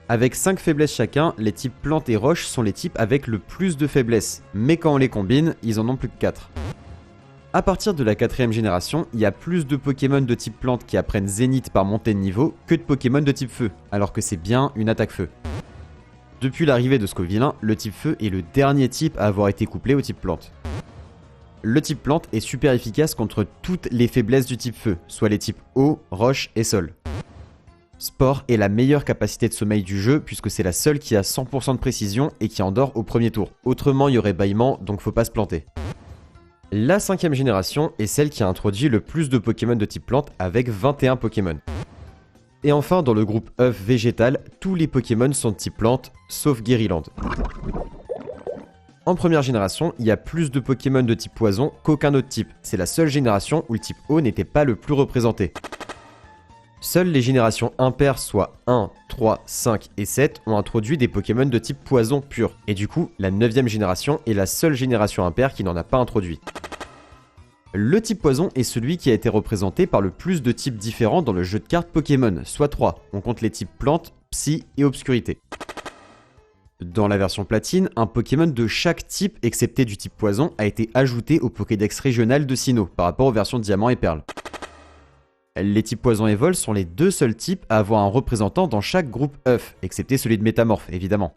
Avec 5 faiblesses chacun, les types plantes et roches sont les types avec le plus de faiblesses, mais quand on les combine, ils en ont plus que 4. A partir de la 4ème génération, il y a plus de Pokémon de type plante qui apprennent Zénith par montée de niveau que de Pokémon de type feu, alors que c'est bien une attaque feu. Depuis l'arrivée de Scovillain, le type feu est le dernier type à avoir été couplé au type plante. Le type plante est super efficace contre toutes les faiblesses du type feu, soit les types eau, roche et sol. Sport est la meilleure capacité de sommeil du jeu puisque c'est la seule qui a 100% de précision et qui endort au premier tour. Autrement, il y aurait bâillement, donc faut pas se planter. La 5ème génération est celle qui a introduit le plus de Pokémon de type plante avec 21 Pokémon. Et enfin, dans le groupe œuf végétal, tous les Pokémon sont de type plante, sauf Guériland. En première génération, il y a plus de Pokémon de type poison qu'aucun autre type. C'est la seule génération où le type eau n'était pas le plus représenté. Seules les générations impaires, soit 1, 3, 5 et 7, ont introduit des Pokémon de type poison pur. Et du coup, la 9ème génération est la seule génération impaire qui n'en a pas introduit. Le type poison est celui qui a été représenté par le plus de types différents dans le jeu de cartes Pokémon, soit 3. On compte les types plantes, psy et obscurité. Dans la version platine, un Pokémon de chaque type, excepté du type poison, a été ajouté au Pokédex régional de Sinnoh par rapport aux versions diamant et perle. Les types poison et vol sont les deux seuls types à avoir un représentant dans chaque groupe œuf, excepté celui de métamorphe évidemment.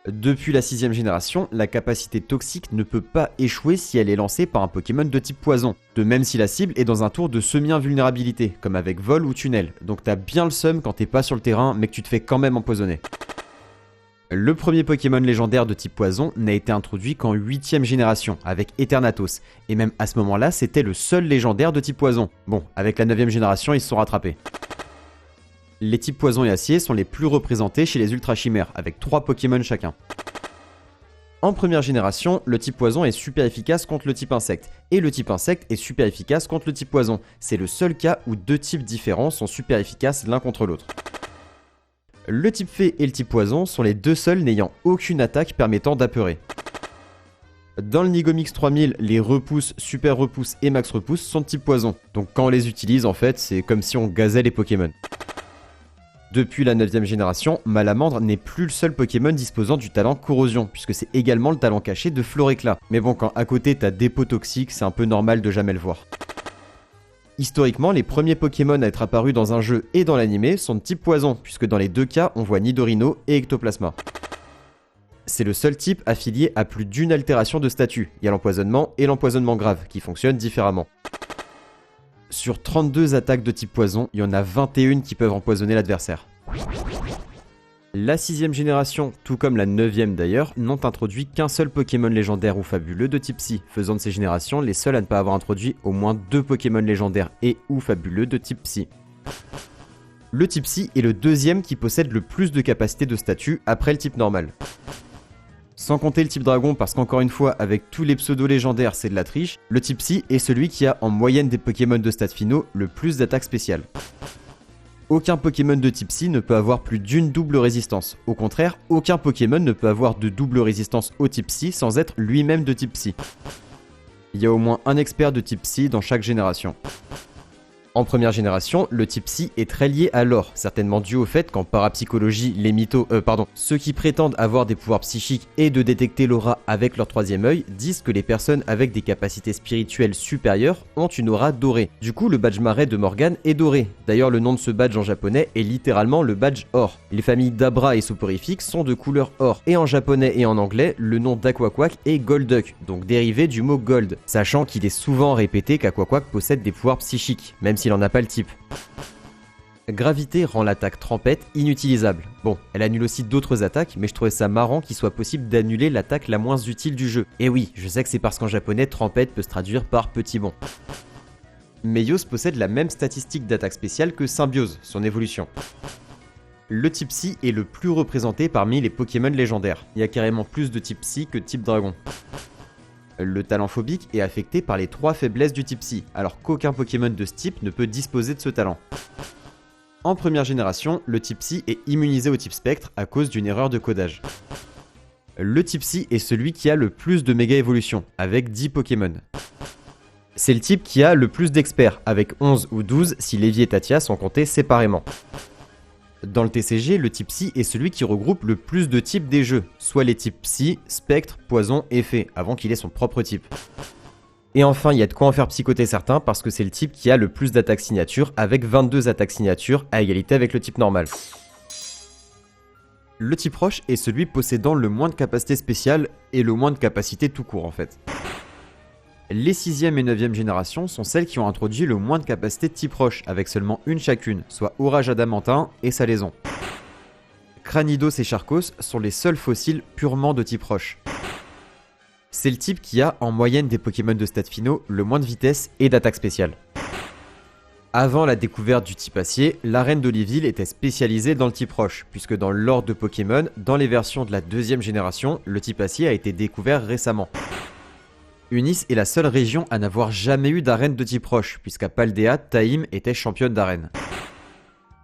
Depuis la 6ème génération, la capacité toxique ne peut pas échouer si elle est lancée par un Pokémon de type poison, de même si la cible est dans un tour de semi-invulnérabilité, comme avec vol ou tunnel, donc t'as bien le seum quand t'es pas sur le terrain mais que tu te fais quand même empoisonner. Le premier Pokémon légendaire de type poison n'a été introduit qu'en 8ème génération, avec Eternatus, et même à ce moment-là c'était le seul légendaire de type poison. Bon, avec la 9ème génération ils se sont rattrapés. Les types poison et acier sont les plus représentés chez les ultra chimères, avec 3 Pokémon chacun. En première génération, le type poison est super efficace contre le type insecte, et le type insecte est super efficace contre le type poison. C'est le seul cas où deux types différents sont super efficaces l'un contre l'autre. Le type fée et le type poison sont les deux seuls n'ayant aucune attaque permettant d'apeurer. Dans le Nigomix 3000, les repousse, super repousse et max repousse sont de type poison, donc quand on les utilise en fait, c'est comme si on gazait les Pokémon. Depuis la 9ème génération, Malamandre n'est plus le seul Pokémon disposant du talent corrosion, puisque c'est également le talent caché de Floréclat. Mais bon, quand à côté t'as Dépôt Toxique, c'est un peu normal de jamais le voir. Historiquement, les premiers Pokémon à être apparus dans un jeu et dans l'animé sont de type poison, puisque dans les deux cas, on voit Nidorino et Ectoplasma. C'est le seul type affilié à plus d'une altération de statut. Il y a l'empoisonnement et l'empoisonnement grave, qui fonctionnent différemment. Sur 32 attaques de type poison, il y en a 21 qui peuvent empoisonner l'adversaire. La 6ème génération, tout comme la 9ème d'ailleurs, n'ont introduit qu'un seul Pokémon légendaire ou fabuleux de type Psy, faisant de ces générations les seules à ne pas avoir introduit au moins 2 Pokémon légendaires et ou fabuleux de type Psy. Le type Psy est le deuxième qui possède le plus de capacité de statut après le type normal. Sans compter le type dragon parce qu'encore une fois, avec tous les pseudos légendaires c'est de la triche, le type Psy est celui qui a en moyenne des Pokémon de stats finaux le plus d'attaques spéciales. Aucun Pokémon de type Psy ne peut avoir plus d'une double résistance. Au contraire, aucun Pokémon ne peut avoir de double résistance au type Psy sans être lui-même de type Psy. Il y a au moins un expert de type Psy dans chaque génération. En première génération, le type Psy est très lié à l'or, certainement dû au fait qu'en parapsychologie, ceux qui prétendent avoir des pouvoirs psychiques et de détecter l'aura avec leur troisième œil disent que les personnes avec des capacités spirituelles supérieures ont une aura dorée. Du coup, le badge marais de Morgane est doré. D'ailleurs, le nom de ce badge en japonais est littéralement le badge or. Les familles d'Abra et Soporifique sont de couleur or. Et en japonais et en anglais, le nom d'Aquaquack est Golduck, donc dérivé du mot gold, sachant qu'il est souvent répété qu'Aquaquack possède des pouvoirs psychiques, même s'il n'en a pas le type. Gravité rend l'attaque Trempette inutilisable. Bon, elle annule aussi d'autres attaques, mais je trouvais ça marrant qu'il soit possible d'annuler l'attaque la moins utile du jeu. Et oui, je sais que c'est parce qu'en japonais, Trempette peut se traduire par petit bon. Meios possède la même statistique d'attaque spéciale que Symbiose, son évolution. Le type Psy est le plus représenté parmi les Pokémon légendaires. Il y a carrément plus de type Psy que de type Dragon. Le talent phobique est affecté par les 3 faiblesses du type Psy, alors qu'aucun Pokémon de ce type ne peut disposer de ce talent. En première génération, le type Psy est immunisé au type Spectre à cause d'une erreur de codage. Le type Psy est celui qui a le plus de méga évolutions, avec 10 Pokémon. C'est le type qui a le plus d'experts, avec 11 ou 12 si Lévi et Tatia sont comptés séparément. Dans le TCG, le type Psy est celui qui regroupe le plus de types des jeux, soit les types Psy, Spectre, Poison et Fée, avant qu'il ait son propre type. Et enfin, il y a de quoi en faire psychoter certains parce que c'est le type qui a le plus d'attaques signatures, avec 22 attaques signatures à égalité avec le type normal. Le type Roche est celui possédant le moins de capacité spéciale et le moins de capacité tout court en fait. Les 6ème et 9ème générations sont celles qui ont introduit le moins de capacité de type roche, avec seulement une chacune, soit Orage Adamantin et Salaison. Cranidos et Charcos sont les seuls fossiles purement de type roche. C'est le type qui a, en moyenne des Pokémon de stats finaux, le moins de vitesse et d'attaque spéciale. Avant la découverte du type acier, l'arène d'Oliville était spécialisée dans le type roche, puisque dans l'ordre de Pokémon, dans les versions de la 2ème génération, le type acier a été découvert récemment. Unis est la seule région à n'avoir jamais eu d'arène de type roche, puisqu'à Paldea, Taïm était championne d'arène.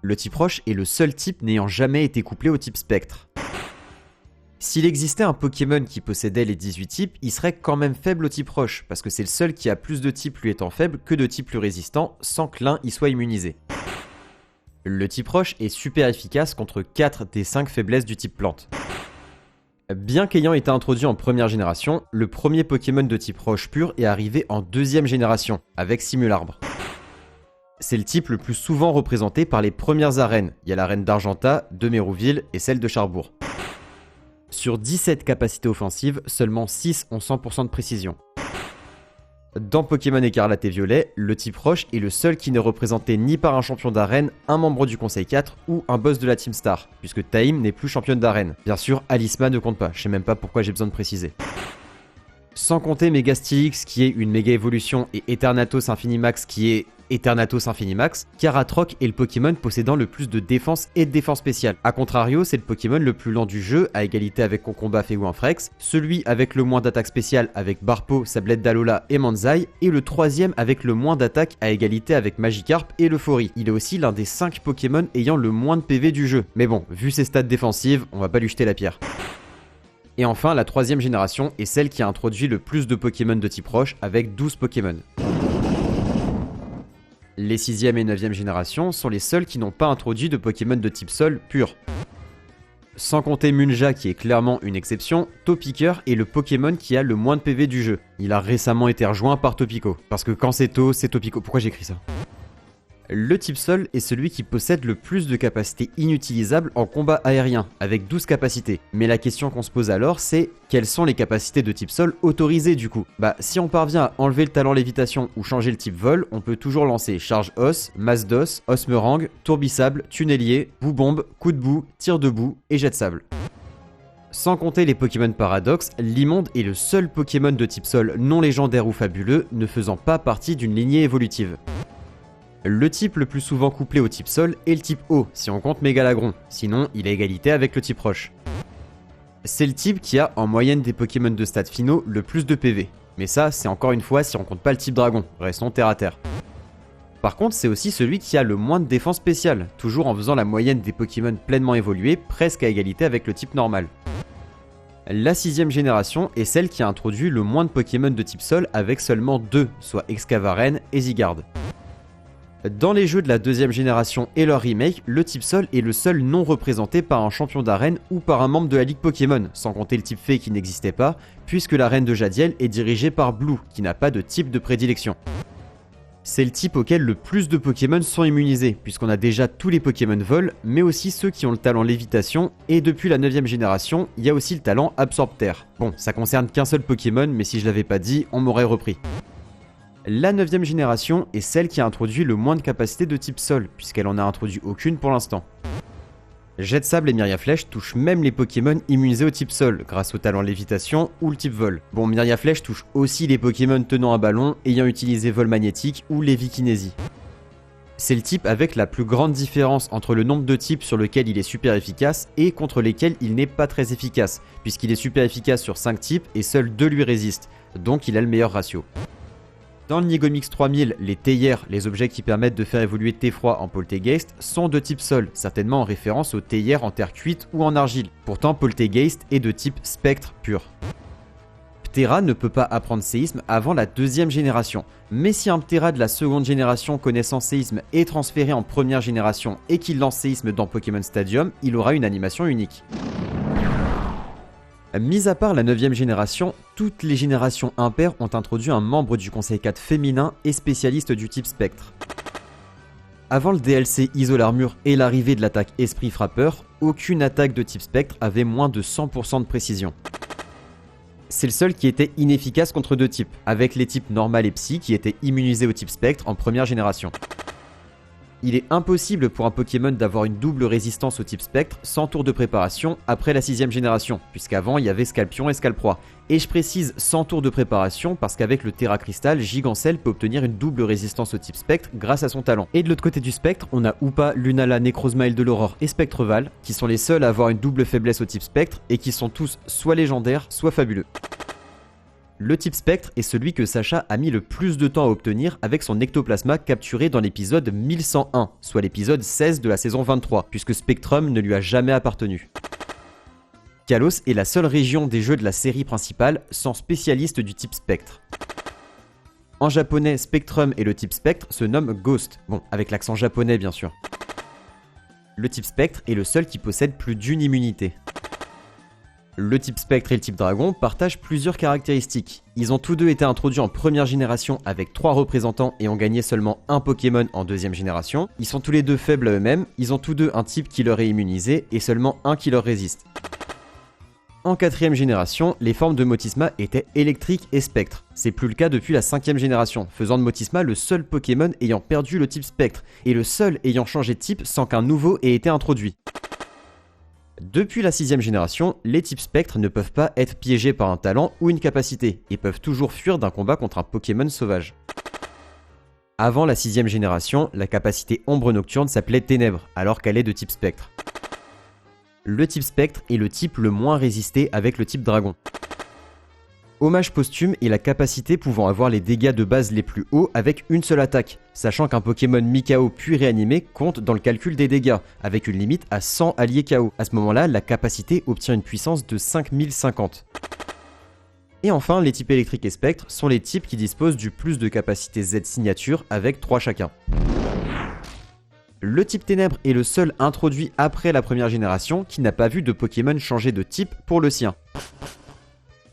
Le type roche est le seul type n'ayant jamais été couplé au type spectre. S'il existait un Pokémon qui possédait les 18 types, il serait quand même faible au type roche, parce que c'est le seul qui a plus de types lui étant faible que de types plus résistants, sans que l'un y soit immunisé. Le type roche est super efficace contre 4 des 5 faiblesses du type plante. Bien qu'ayant été introduit en première génération, le premier Pokémon de type roche pur est arrivé en 2ème génération, avec Simularbre. C'est le type le plus souvent représenté par les premières arènes. Il y a l'arène d'Argenta, de Mérouville et celle de Charbourg. Sur 17 capacités offensives, seulement 6 ont 100% de précision. Dans Pokémon Écarlate et Violet, le type Roche est le seul qui n'est représenté ni par un champion d'arène, un membre du Conseil 4 ou un boss de la Team Star, puisque Taim n'est plus championne d'arène. Bien sûr, Alisma ne compte pas, je sais même pas pourquoi j'ai besoin de préciser. Sans compter Mega Steelix qui est une méga évolution et Eternatus Infinimax qui est Eternatus Infinimax, Karatroc est le Pokémon possédant le plus de défense et de défense spéciale. A contrario, c'est le Pokémon le plus lent du jeu, à égalité avec Concombaf et Winfrex, celui avec le moins d'attaque spéciale avec Barpo, Sablette d'Alola et Manzai, et le troisième avec le moins d'attaque à égalité avec Magikarp et Leufori. Il est aussi l'un des 5 Pokémon ayant le moins de PV du jeu. Mais bon, vu ses stats défensives, on va pas lui jeter la pierre. Et enfin, la troisième génération est celle qui a introduit le plus de Pokémon de type Roche avec 12 Pokémon. Les 6e et 9e générations sont les seules qui n'ont pas introduit de Pokémon de type Sol pur. Sans compter Munja qui est clairement une exception, Topiqueur est le Pokémon qui a le moins de PV du jeu. Il a récemment été rejoint par Topico. Parce que quand c'est c'est Topico. Pourquoi j'écris ça ? Le type Sol est celui qui possède le plus de capacités inutilisables en combat aérien, avec 12 capacités. Mais la question qu'on se pose alors, c'est quelles sont les capacités de type Sol autorisées du coup ? Bah, si on parvient à enlever le talent lévitation ou changer le type vol, on peut toujours lancer charge os, masse d'os, osmerang, tourbissable, tunnelier, boue bombe, coup de boue, tir de boue et jet de sable. Sans compter les Pokémon Paradoxe, l'Immonde est le seul Pokémon de type Sol non légendaire ou fabuleux ne faisant pas partie d'une lignée évolutive. Le type le plus souvent couplé au type Sol est le type Eau, si on compte Mégalagron, sinon il est égalité avec le type Roche. C'est le type qui a en moyenne des Pokémon de stades finaux le plus de PV, mais ça c'est encore une fois si on compte pas le type Dragon, restons terre à terre. Par contre c'est aussi celui qui a le moins de défense spéciale, toujours en faisant la moyenne des Pokémon pleinement évolués, presque à égalité avec le type normal. La 6e génération est celle qui a introduit le moins de Pokémon de type Sol avec seulement 2, soit Excavaren et Zygarde. Dans les jeux de la 2e génération et leur remake, le type Sol est le seul non représenté par un champion d'arène ou par un membre de la Ligue Pokémon, sans compter le type Fée qui n'existait pas, puisque l'arène de Jadiel est dirigée par Blue, qui n'a pas de type de prédilection. C'est le type auquel le plus de Pokémon sont immunisés, puisqu'on a déjà tous les Pokémon vol, mais aussi ceux qui ont le talent lévitation, et depuis la 9e génération, il y a aussi le talent Absorpterre. Bon, ça concerne qu'un seul Pokémon, mais si je l'avais pas dit, on m'aurait repris. La 9e génération est celle qui a introduit le moins de capacités de type Sol, puisqu'elle en a introduit aucune pour l'instant. Jet de Sable et Myria Flèche touchent même les Pokémon immunisés au type Sol, grâce au talent Lévitation ou le type Vol. Bon, Myria Flèche touche aussi les Pokémon tenant un ballon, ayant utilisé Vol Magnétique ou Lévikinésie. C'est le type avec la plus grande différence entre le nombre de types sur lequel il est super efficace et contre lesquels il n'est pas très efficace, puisqu'il est super efficace sur 5 types et seuls 2 lui résistent, donc il a le meilleur ratio. Dans le Nigomix 3000, les théières, les objets qui permettent de faire évoluer T-Froid en Poltegeist, sont de type Sol, certainement en référence aux théières en terre cuite ou en argile. Pourtant, Poltegeist est de type Spectre pur. Ptera ne peut pas apprendre Séisme avant la 2e génération, mais si un Ptera de la 2e génération connaissant Séisme est transféré en 1re génération et qu'il lance Séisme dans Pokémon Stadium, il aura une animation unique. Mis à part la 9e génération, toutes les générations impaires ont introduit un membre du Conseil 4 féminin et spécialiste du type Spectre. Avant le DLC Isole Armure et l'arrivée de l'attaque Esprit Frappeur, aucune attaque de type Spectre avait moins de 100% de précision. C'est le seul qui était inefficace contre 2 types, avec les types Normal et Psy qui étaient immunisés au type Spectre en 1re génération. Il est impossible pour un Pokémon d'avoir une double résistance au type Spectre sans tour de préparation après la 6e génération, puisqu'avant il y avait Scalpion et Scalproie. Et je précise sans tour de préparation parce qu'avec le Terra Crystal, Gigancel peut obtenir une double résistance au type Spectre grâce à son talent. Et de l'autre côté du spectre, on a Hoopa, Lunala, Necrozma de l'Aurore et Spectreval, qui sont les seuls à avoir une double faiblesse au type Spectre et qui sont tous soit légendaires, soit fabuleux. Le type Spectre est celui que Sacha a mis le plus de temps à obtenir avec son ectoplasma capturé dans l'épisode 1101, soit l'épisode 16 de la saison 23, puisque Spectrum ne lui a jamais appartenu. Kalos est la seule région des jeux de la série principale sans spécialiste du type Spectre. En japonais, Spectrum et le type Spectre se nomment Ghost, bon, avec l'accent japonais bien sûr. Le type Spectre est le seul qui possède plus d'une immunité. Le type Spectre et le type Dragon partagent plusieurs caractéristiques. Ils ont tous deux été introduits en 1re génération avec 3 représentants et ont gagné seulement un Pokémon en 2e génération. Ils sont tous les deux faibles à eux-mêmes, ils ont tous deux un type qui leur est immunisé et seulement un qui leur résiste. En 4ème génération, les formes de Motisma étaient électriques et spectre. C'est plus le cas depuis la 5ème génération, faisant de Motisma le seul Pokémon ayant perdu le type spectre, et le seul ayant changé de type sans qu'un nouveau ait été introduit. Depuis la 6ème génération, les types spectres ne peuvent pas être piégés par un talent ou une capacité, et peuvent toujours fuir d'un combat contre un Pokémon sauvage. Avant la 6ème génération, la capacité ombre nocturne s'appelait Ténèbres, alors qu'elle est de type spectre. Le type spectre est le type le moins résisté avec le type dragon. Hommage posthume est la capacité pouvant avoir les dégâts de base les plus hauts avec une seule attaque, sachant qu'un Pokémon mi-KO puis réanimé compte dans le calcul des dégâts, avec une limite à 100 alliés KO. À ce moment-là, la capacité obtient une puissance de 5050. Et enfin, les types électriques et spectres sont les types qui disposent du plus de capacité Z signature avec 3 chacun. Le type Ténèbres est le seul introduit après la première génération qui n'a pas vu de Pokémon changer de type pour le sien.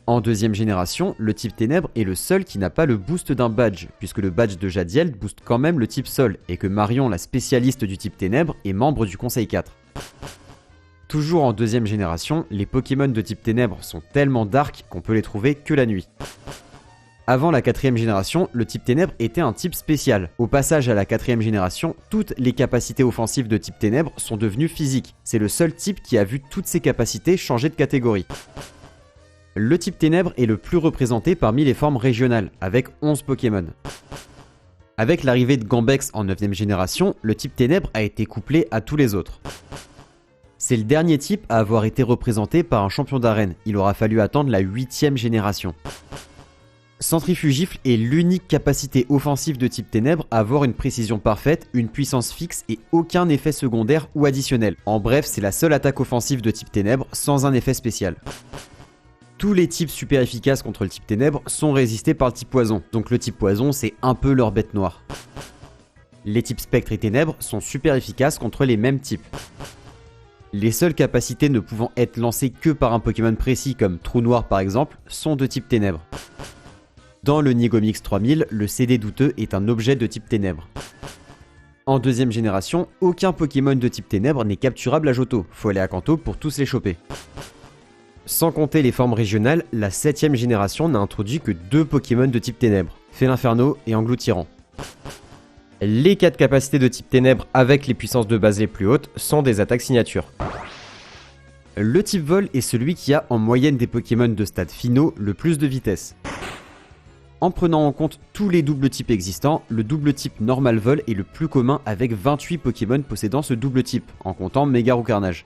En 2ème génération, le type Ténèbres est le seul qui n'a pas le boost d'un badge, puisque le badge de Jadiel booste quand même le type Sol, et que Marion, la spécialiste du type Ténèbres, est membre du Conseil 4. Toujours en 2ème génération, les Pokémon de type Ténèbres sont tellement dark qu'on peut les trouver que la nuit. Avant la 4ème génération, le type Ténèbres était un type spécial. Au passage à la 4ème génération, toutes les capacités offensives de type Ténèbres sont devenues physiques. C'est le seul type qui a vu toutes ses capacités changer de catégorie. Le type Ténèbres est le plus représenté parmi les formes régionales, avec 11 Pokémon. Avec l'arrivée de Gambex en 9ème génération, le type Ténèbres a été couplé à tous les autres. C'est le dernier type à avoir été représenté par un champion d'arène. Il aura fallu attendre la 8ème génération. Centrifugifle est l'unique capacité offensive de type Ténèbres à avoir une précision parfaite, une puissance fixe et aucun effet secondaire ou additionnel. En bref, c'est la seule attaque offensive de type Ténèbres sans un effet spécial. Tous les types super efficaces contre le type Ténèbres sont résistés par le type Poison, donc le type Poison c'est un peu leur bête noire. Les types Spectre et Ténèbres sont super efficaces contre les mêmes types. Les seules capacités ne pouvant être lancées que par un Pokémon précis comme Trou Noir par exemple, sont de type Ténèbres. Dans le Nigomix 3000, le CD douteux est un objet de type Ténèbres. En 2ème génération, aucun Pokémon de type Ténèbres n'est capturable à Johto, faut aller à Kanto pour tous les choper. Sans compter les formes régionales, la 7ème génération n'a introduit que 2 Pokémon de type Ténèbres, Félinferno et Engloutirant. Les 4 capacités de type Ténèbres avec les puissances de base les plus hautes sont des attaques signatures. Le type Vol est celui qui a en moyenne des Pokémon de stade finaux le plus de vitesse. En prenant en compte tous les doubles types existants, le double type Normal Vol est le plus commun avec 28 Pokémon possédant ce double type, en comptant Mega Carnage.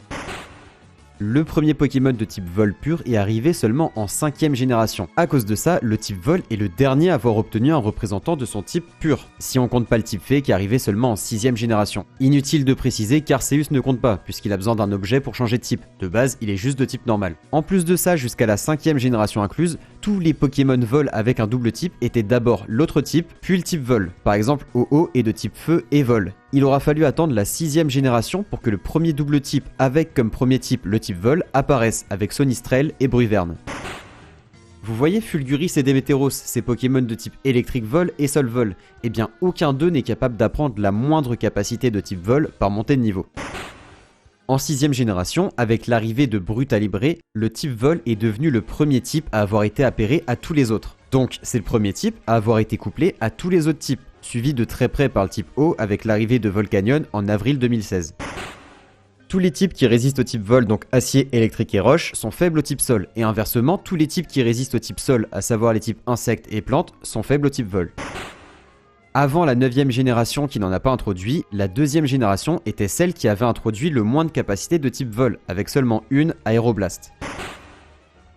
Le premier Pokémon de type Vol pur est arrivé seulement en 5ème génération. À cause de ça, le type Vol est le dernier à avoir obtenu un représentant de son type pur, si on compte pas le type Fée qui est arrivé seulement en 6ème génération. Inutile de préciser qu'Arceus ne compte pas, puisqu'il a besoin d'un objet pour changer de type. De base, il est juste de type normal. En plus de ça, jusqu'à la 5ème génération incluse, tous les Pokémon Vol avec un double type étaient d'abord l'autre type, puis le type Vol. Par exemple, Ho-Oh est de type Feu et Vol. Il aura fallu attendre la 6ème génération pour que le premier double type avec comme premier type le type Vol apparaisse avec Sonistrel et Bruverne. Vous voyez Fulguris et Démétéros, ces Pokémon de type électrique Vol et Sol Vol. Eh bien aucun d'eux n'est capable d'apprendre la moindre capacité de type Vol par montée de niveau. En 6ème génération, avec l'arrivée de Brutalibré, le type Vol est devenu le premier type à avoir été appairé à tous les autres. Donc c'est le premier type à avoir été couplé à tous les autres types, suivi de très près par le type Eau avec l'arrivée de Volcanion en avril 2016. Tous les types qui résistent au type Vol, donc acier, électrique et roche, sont faibles au type Sol, et inversement, tous les types qui résistent au type Sol, à savoir les types insectes et plantes, sont faibles au type Vol. Avant la 9ème génération qui n'en a pas introduit, la 2ème génération était celle qui avait introduit le moins de capacité de type Vol, avec seulement une Aéroblast.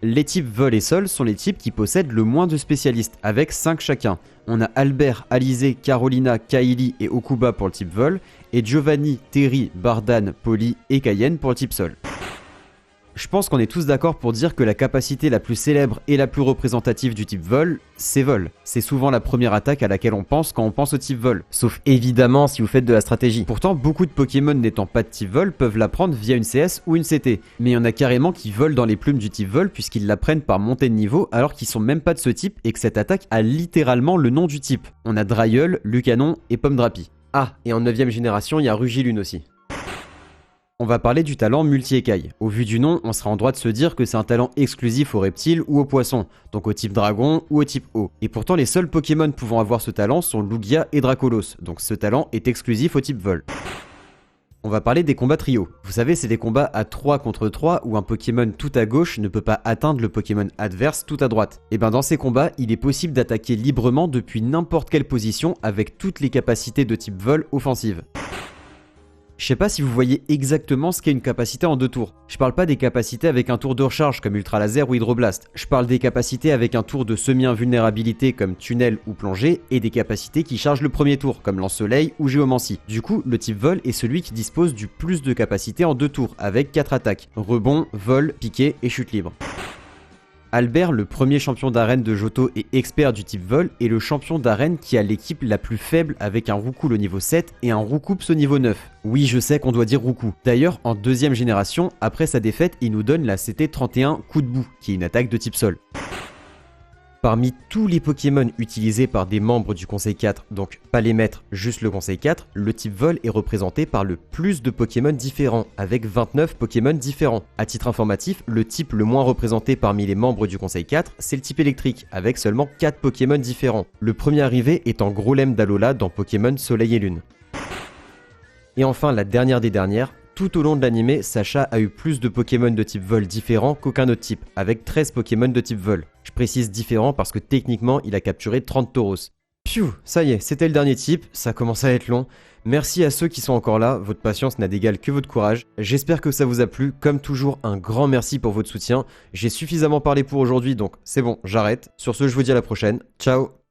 Les types Vol et Sol sont les types qui possèdent le moins de spécialistes, avec 5 chacun. On a Albert, Alizé, Carolina, Kaili et Okuba pour le type Vol, et Giovanni, Terry, Bardan, Polly et Cayenne pour le type Sol. Je pense qu'on est tous d'accord pour dire que la capacité la plus célèbre et la plus représentative du type Vol, c'est Vol. C'est souvent la première attaque à laquelle on pense quand on pense au type Vol. Sauf évidemment si vous faites de la stratégie. Pourtant, beaucoup de Pokémon n'étant pas de type Vol peuvent l'apprendre via une CS ou une CT. Mais il y en a carrément qui volent dans les plumes du type Vol puisqu'ils l'apprennent par montée de niveau alors qu'ils sont même pas de ce type et que cette attaque a littéralement le nom du type. On a Drayeul, Lucanon et Pomme Drapi. Ah, et en 9ème génération, il y a Rugilune aussi. On va parler du talent multi-écaille. Au vu du nom, on sera en droit de se dire que c'est un talent exclusif aux reptiles ou aux poissons, donc au type dragon ou au type eau. Et pourtant, les seuls Pokémon pouvant avoir ce talent sont Lugia et Dracolos, donc ce talent est exclusif au type vol. On va parler des combats trio. Vous savez, c'est des combats à 3 contre 3 où un Pokémon tout à gauche ne peut pas atteindre le Pokémon adverse tout à droite. Et ben dans ces combats, il est possible d'attaquer librement depuis n'importe quelle position avec toutes les capacités de type vol offensive. Je sais pas si vous voyez exactement ce qu'est une capacité en 2 tours. Je parle pas des capacités avec un tour de recharge comme Ultra Laser ou Hydroblast. Je parle des capacités avec un tour de semi-invulnérabilité comme Tunnel ou Plongée et des capacités qui chargent le premier tour comme Lance-Soleil ou Géomancie. Du coup, le type vol est celui qui dispose du plus de capacités en 2 tours avec 4 attaques. Rebond, vol, piqué et chute libre. Albert, le premier champion d'arène de Johto et expert du type vol, est le champion d'arène qui a l'équipe la plus faible avec un Roucoule au niveau 7 et un Roucoups au niveau 9. Oui, je sais qu'on doit dire Roucou. D'ailleurs, en deuxième génération, après sa défaite, il nous donne la CT31 Coup de boue, qui est une attaque de type sol. Parmi tous les Pokémon utilisés par des membres du Conseil 4, donc pas les maîtres, juste le Conseil 4, le type vol est représenté par le plus de Pokémon différents, avec 29 Pokémon différents. À titre informatif, le type le moins représenté parmi les membres du Conseil 4, c'est le type électrique, avec seulement 4 Pokémon différents. Le premier arrivé étant Grolem d'Alola dans Pokémon Soleil et Lune. Et enfin, la dernière des dernières, tout au long de l'anime, Sacha a eu plus de Pokémon de type vol différents qu'aucun autre type, avec 13 Pokémon de type vol. Je précise différent parce que techniquement, il a capturé 30 Tauros. Pfiou, ça y est, c'était le dernier type, ça commence à être long. Merci à ceux qui sont encore là, votre patience n'a d'égal que votre courage. J'espère que ça vous a plu, comme toujours, un grand merci pour votre soutien. J'ai suffisamment parlé pour aujourd'hui, donc c'est bon, j'arrête. Sur ce, je vous dis à la prochaine. Ciao.